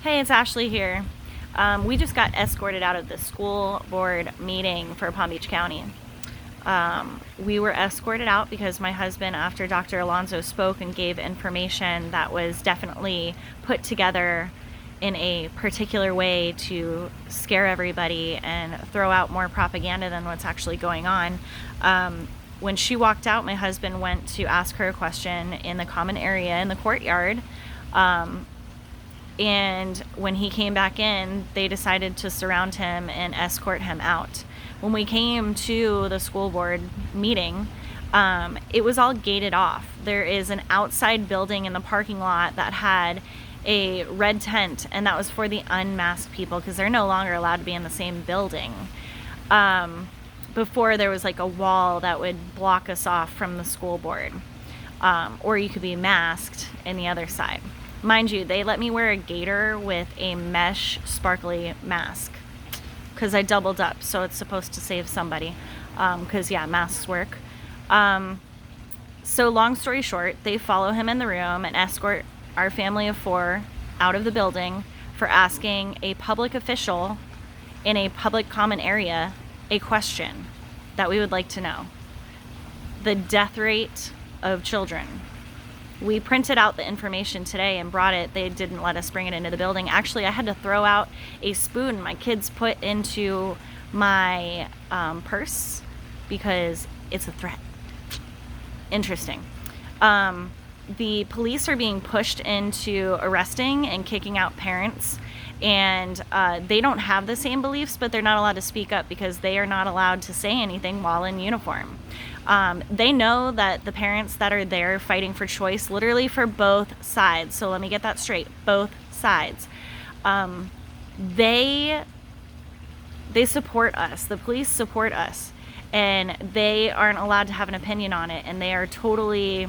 Hey, it's Ashley here. We just got escorted out of the school board meeting for Palm Beach County. We were escorted out because my husband, after Dr. Alonso spoke and gave information that was definitely put together in a particular way to scare everybody and throw out more propaganda than what's actually going on. When she walked out, my husband went to ask her a question in the common area in the courtyard. And when he came back in, they decided to surround him and escort him out. When we came to the school board meeting, it was all gated off. There is an outside building in the parking lot that had a red tent, and that was for the unmasked people because they're no longer allowed to be in the same building. Before, there was like a wall that would block us off from the school board, or you could be masked in the other side. Mind you, they let me wear a gaiter with a mesh sparkly mask because I doubled up, so it's supposed to save somebody, because yeah, masks work. So long story short, they follow him in the room and escort our family of 4 out of the building for asking a public official in a public common area a question that we would like to know. The death rate of children. We printed out the information today and brought it. They didn't let us bring it into the building. Actually, I had to throw out a spoon my kids put into my purse because it's a threat. Interesting. The police are being pushed into arresting and kicking out parents, and they don't have the same beliefs, but they're not allowed to speak up because they are not allowed to say anything while in uniform. They know that the parents that are there fighting for choice, literally for both sides, so let me get that straight, both sides, they support us. The police support us, and they aren't allowed to have an opinion on it, and they are totally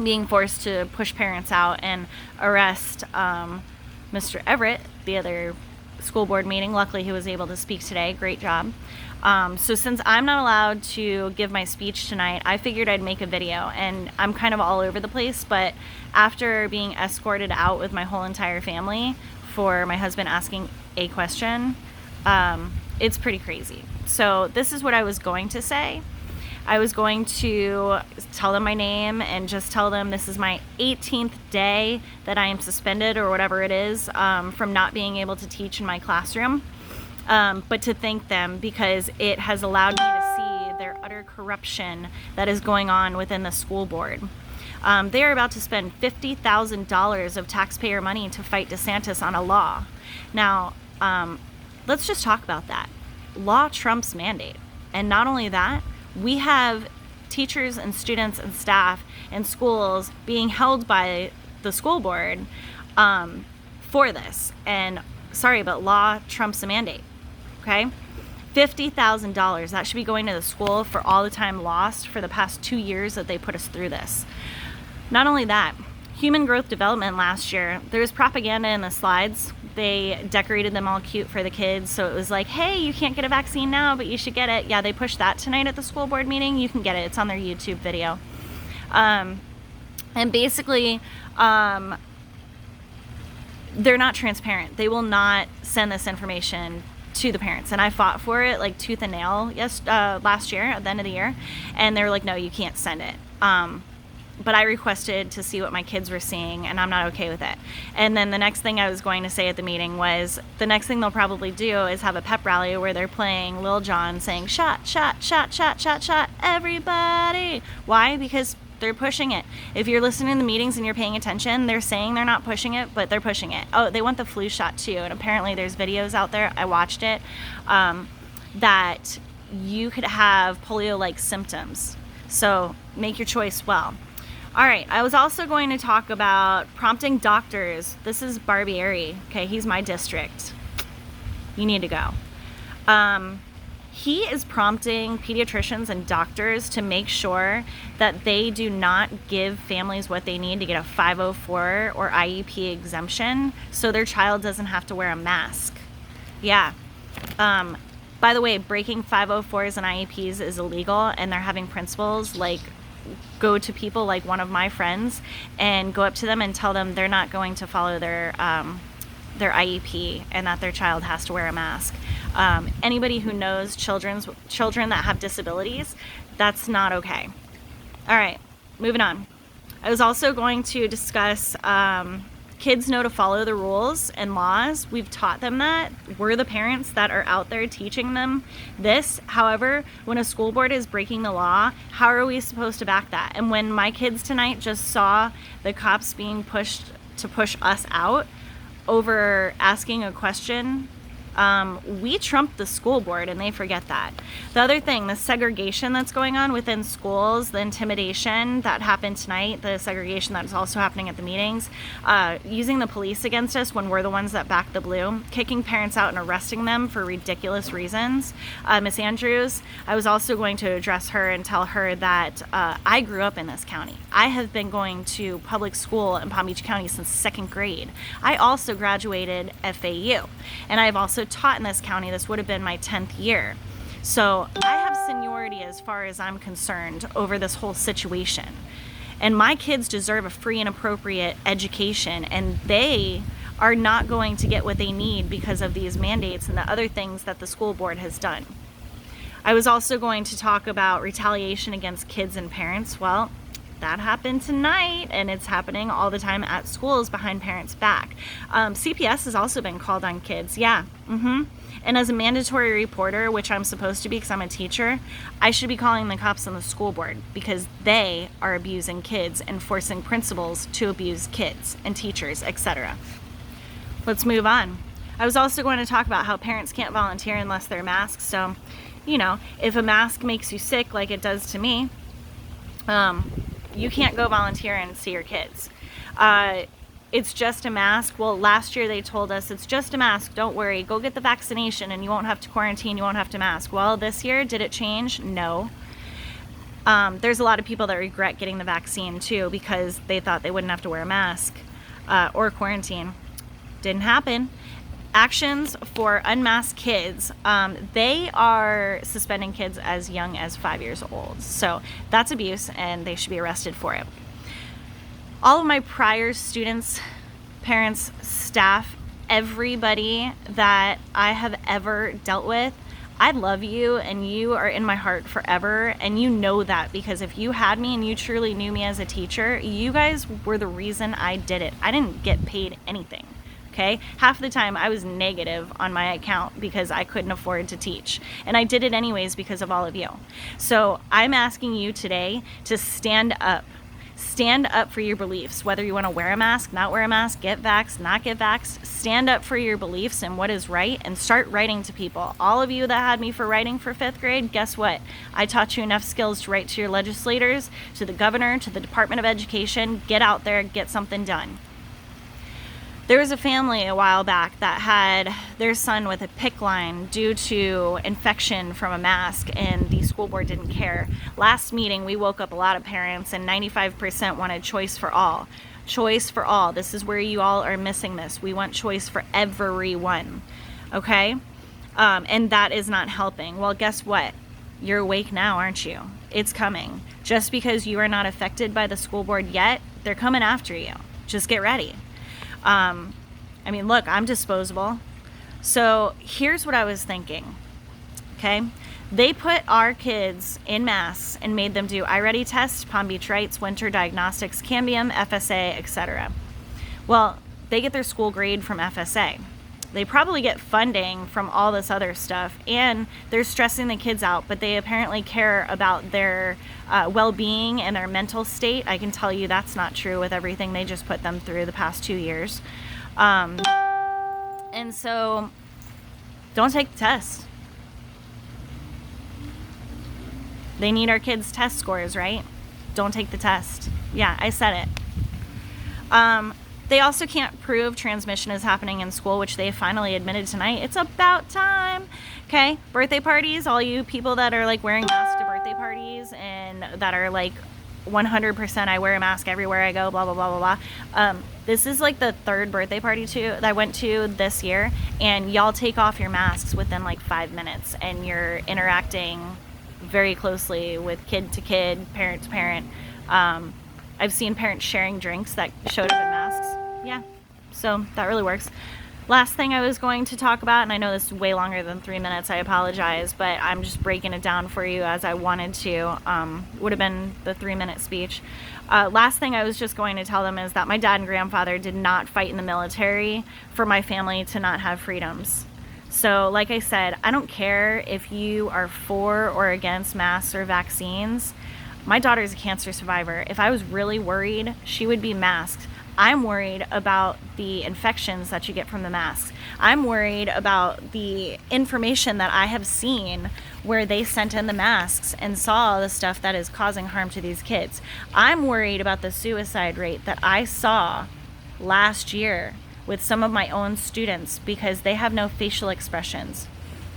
being forced to push parents out and arrest Mr. Everett, the other school board meeting. Luckily, he was able to speak today. Great job. So since I'm not allowed to give my speech tonight, I figured I'd make a video, and I'm kind of all over the place, but after being escorted out with my whole entire family for my husband asking a question, it's pretty crazy. So this is what I was going to say. I was going to tell them my name and just tell them this is my 18th day that I am suspended or whatever it is from not being able to teach in my classroom. But to thank them because it has allowed me to see their utter corruption that is going on within the school board. They are about to spend $50,000 of taxpayer money to fight DeSantis on a law. Now, let's just talk about that. Law trumps mandate. And not only that, we have teachers and students and staff and schools being held by the school board for this. And sorry, but law trumps a mandate. Okay? $50,000. That should be going to the school for all the time lost for the past 2 years that they put us through this. Not only that, human growth development last year, there was propaganda in the slides. They decorated them all cute for the kids. So it was like, hey, you can't get a vaccine now, but you should get it. Yeah, they pushed that tonight at the school board meeting. You can get it. It's on their YouTube video. And basically, they're not transparent. They will not send this information to the parents. And I fought for it like tooth and nail last year at the end of the year. And they were like, no, you can't send it. But I requested to see what my kids were seeing, and I'm not okay with it. And then the next thing I was going to say at the meeting was the next thing they'll probably do is have a pep rally where they're playing Lil Jon saying, shot, shot, shot, shot, shot, shot, everybody. Why? Because they're pushing it. If you're listening to the meetings and you're paying attention, they're saying they're not pushing it, but they're pushing it. Oh, they want the flu shot too. And apparently there's videos out there, I watched it, that you could have polio-like symptoms. So make your choice well. All right, I was also going to talk about prompting doctors. This is Barbieri. Okay, he's my district. You need to go. He is prompting pediatricians and doctors to make sure that they do not give families what they need to get a 504 or IEP exemption so their child doesn't have to wear a mask. Yeah. By the way, breaking 504s and IEPs is illegal, and they're having principals like go to people like one of my friends and go up to them and tell them they're not going to follow their IEP and that their child has to wear a mask. Anybody who knows children that have disabilities, that's not okay. All right, moving on. I was also going to discuss kids know to follow the rules and laws. We've taught them that. We're the parents that are out there teaching them this. However, when a school board is breaking the law, how are we supposed to back that? And when my kids tonight just saw the cops being pushed to push us out over asking a question, we trumped the school board, and they forget that. The other thing, the segregation that's going on within schools, the intimidation that happened tonight, the segregation that is also happening at the meetings, using the police against us when we're the ones that back the blue, kicking parents out and arresting them for ridiculous reasons. Miss Andrews, I was also going to address her and tell her that I grew up in this county. I have been going to public school in Palm Beach County since 2nd grade. I also graduated FAU, and I've also taught in this county. This would have been my 10th year. So I have seniority as far as I'm concerned over this whole situation. And my kids deserve a free and appropriate education, and they are not going to get what they need because of these mandates and the other things that the school board has done. I was also going to talk about retaliation against kids and parents. Well, that happened tonight, and it's happening all the time at schools behind parents' back. CPS has also been called on kids. Yeah. And as a mandatory reporter, which I'm supposed to be because I'm a teacher, I should be calling the cops on the school board because they are abusing kids and forcing principals to abuse kids and teachers, etc. Let's move on. I was also going to talk about how parents can't volunteer unless they're masked. So, if a mask makes you sick like it does to me, you can't go volunteer and see your kids. It's just a mask. Well, last year they told us it's just a mask. Don't worry. Go get the vaccination and you won't have to quarantine. You won't have to mask. Well, this year, did it change? No. There's a lot of people that regret getting the vaccine too because they thought they wouldn't have to wear a mask or quarantine. Didn't happen. Actions for unmasked kids, they are suspending kids as young as 5 years old. So that's abuse, and they should be arrested for it. All of my prior students, parents, staff, everybody that I have ever dealt with, I love you, and you are in my heart forever, and you know that because if you had me and you truly knew me as a teacher, you guys were the reason I did it. I didn't get paid anything. Okay? Half the time I was negative on my account because I couldn't afford to teach. And I did it anyways because of all of you. So I'm asking you today to stand up. Stand up for your beliefs, whether you want to wear a mask, not wear a mask, get vaxxed, not get vaxxed. Stand up for your beliefs and what is right and start writing to people. All of you that had me for writing for 5th grade, guess what? I taught you enough skills to write to your legislators, to the governor, to the Department of Education. Get out there, get something done. There was a family a while back that had their son with a PICC line due to infection from a mask, and the school board didn't care. Last meeting, we woke up a lot of parents, and 95% wanted choice for all. Choice for all. This is where you all are missing this. We want choice for everyone, okay? And that is not helping. Well, guess what? You're awake now, aren't you? It's coming. Just because you are not affected by the school board yet, they're coming after you. Just get ready. Look, I'm disposable. So here's what I was thinking, okay? They put our kids in masks and made them do iReady tests, Palm Beach Rights, Winter Diagnostics, Cambium, FSA, etc. Well, they get their school grade from FSA. They probably get funding from all this other stuff, and they're stressing the kids out, but they apparently care about their well-being and their mental state. I can tell you that's not true with everything they just put them through the past 2 years. And so don't take the test. They need our kids' test scores, right? Don't take the test. Yeah, I said it. They also can't prove transmission is happening in school, which they finally admitted tonight. It's about time. Okay, birthday parties, all you people that are like wearing masks to birthday parties and that are like 100% I wear a mask everywhere I go, blah, blah, blah, blah, blah. This is like the 3rd birthday party that I went to this year, and y'all take off your masks within like 5 minutes, and you're interacting very closely with kid to kid, parent to parent. I've seen parents sharing drinks that showed up in masks. Yeah, so that really works. Last thing I was going to talk about, and I know this is way longer than 3 minutes, I apologize, but I'm just breaking it down for you as I wanted to. Would have been the 3-minute speech. Last thing I was just going to tell them is that my dad and grandfather did not fight in the military for my family to not have freedoms. So like I said, I don't care if you are for or against masks or vaccines. My daughter's a cancer survivor. If I was really worried, she would be masked. I'm worried about the infections that you get from the masks. I'm worried about the information that I have seen where they sent in the masks and saw the stuff that is causing harm to these kids. I'm worried about the suicide rate that I saw last year with some of my own students because they have no facial expressions.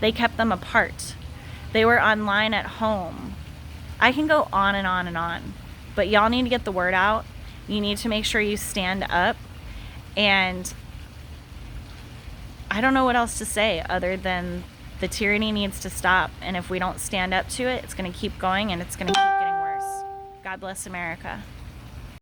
They kept them apart. They were online at home. I can go on and on and on, but y'all need to get the word out. You need to make sure you stand up, and I don't know what else to say other than the tyranny needs to stop, and if we don't stand up to it, it's going to keep going and it's going to keep getting worse. God bless America.